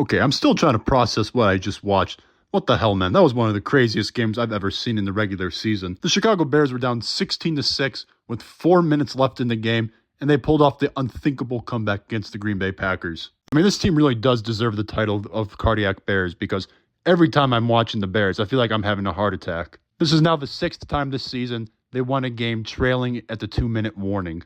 Okay, I'm still trying to process what I just watched. What the hell, man? That was one of the craziest games I've ever seen in the regular season. The Chicago Bears were down 16-6 with 4 minutes left in the game, and they pulled off the unthinkable comeback against the Green Bay Packers. I mean, this team really does deserve the title of Cardiac Bears because every time I'm watching the Bears, I feel like I'm having a heart attack. This is now the 6th time this season they won a game trailing at the 2-minute warning.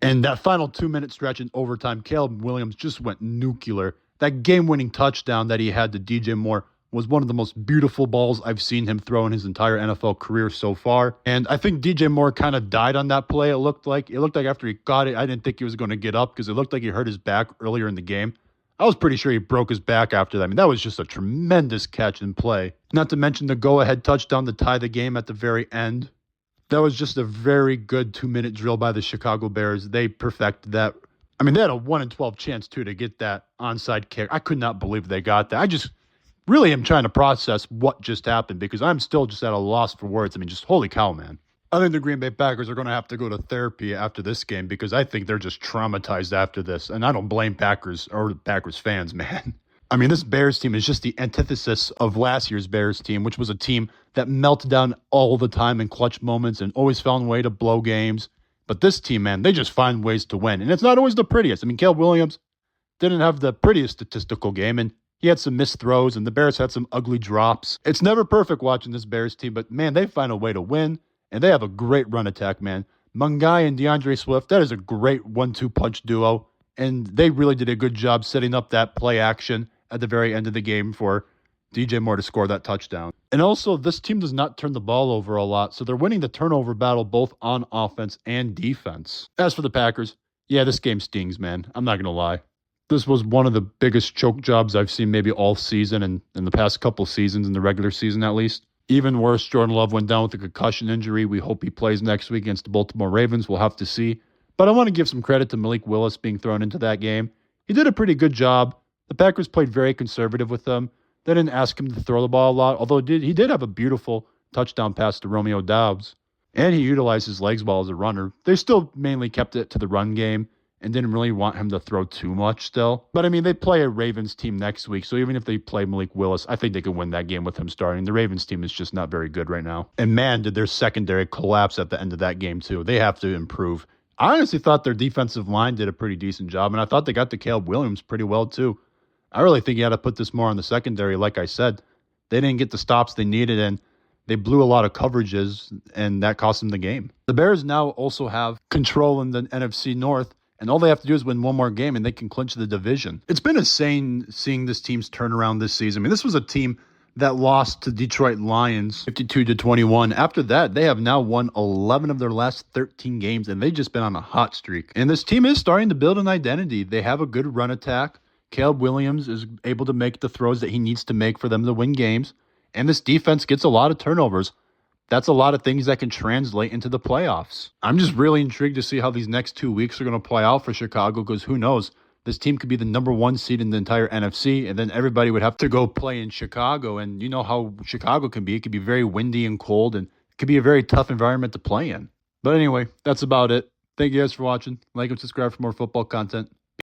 And that final 2-minute stretch in overtime, Caleb Williams just went nuclear. That game-winning touchdown that he had to DJ Moore was one of the most beautiful balls I've seen him throw in his entire NFL career so far. And I think DJ Moore kind of died on that play, it looked like. It looked like after he got it, I didn't think he was going to get up because it looked like he hurt his back earlier in the game. I was pretty sure he broke his back after that. I mean, that was just a tremendous catch and play. Not to mention the go-ahead touchdown to tie the game at the very end. That was just a very good 2-minute drill by the Chicago Bears. They perfected that. I mean, they had a 1 in 12 chance, too, to get that onside kick. I could not believe they got that. I just really am trying to process what just happened because I'm still just at a loss for words. I mean, just holy cow, man. I think the Green Bay Packers are going to have to go to therapy after this game because I think they're just traumatized after this. And I don't blame Packers or Packers fans, man. I mean, this Bears team is just the antithesis of last year's Bears team, which was a team that melted down all the time in clutch moments and always found a way to blow games. But this team, man, they just find ways to win. And it's not always the prettiest. I mean, Caleb Williams didn't have the prettiest statistical game, and he had some missed throws, and the Bears had some ugly drops. It's never perfect watching this Bears team, but, man, they find a way to win, and they have a great run attack, man. Mungai and DeAndre Swift, that is a great 1-2 punch duo, and they really did a good job setting up that play action at the very end of the game for DJ Moore to score that touchdown. And also, this team does not turn the ball over a lot, so they're winning the turnover battle both on offense and defense. As for the Packers, yeah, this game stings, man. I'm not going to lie. This was one of the biggest choke jobs I've seen maybe all season and in the past couple seasons, in the regular season at least. Even worse, Jordan Love went down with a concussion injury. We hope he plays next week against the Baltimore Ravens. We'll have to see. But I want to give some credit to Malik Willis being thrown into that game. He did a pretty good job. The Packers played very conservative with him. They didn't ask him to throw the ball a lot, although he did have a beautiful touchdown pass to Romeo Doubs. And he utilized his legs well as a runner. They still mainly kept it to the run game and didn't really want him to throw too much still. But, I mean, they play a Ravens team next week, so even if they play Malik Willis, I think they can win that game with him starting. The Ravens team is just not very good right now. And, man, did their secondary collapse at the end of that game, too. They have to improve. I honestly thought their defensive line did a pretty decent job, and I thought they got to Caleb Williams pretty well, too. I really think you had to put this more on the secondary. Like I said, they didn't get the stops they needed, and they blew a lot of coverages, and that cost them the game. The Bears now also have control in the NFC North, and all they have to do is win one more game, and they can clinch the division. It's been insane seeing this team's turnaround this season. I mean, this was a team that lost to Detroit Lions 52-21. After that, they have now won 11 of their last 13 games, and they've just been on a hot streak. And this team is starting to build an identity. They have a good run attack. Caleb Williams is able to make the throws that he needs to make for them to win games. And this defense gets a lot of turnovers. That's a lot of things that can translate into the playoffs. I'm just really intrigued to see how these next 2 weeks are going to play out for Chicago because who knows? This team could be the number 1 seed in the entire NFC, and then everybody would have to go play in Chicago. And you know how Chicago can be. It can be very windy and cold, and it can be a very tough environment to play in. But anyway, that's about it. Thank you guys for watching. Like and subscribe for more football content.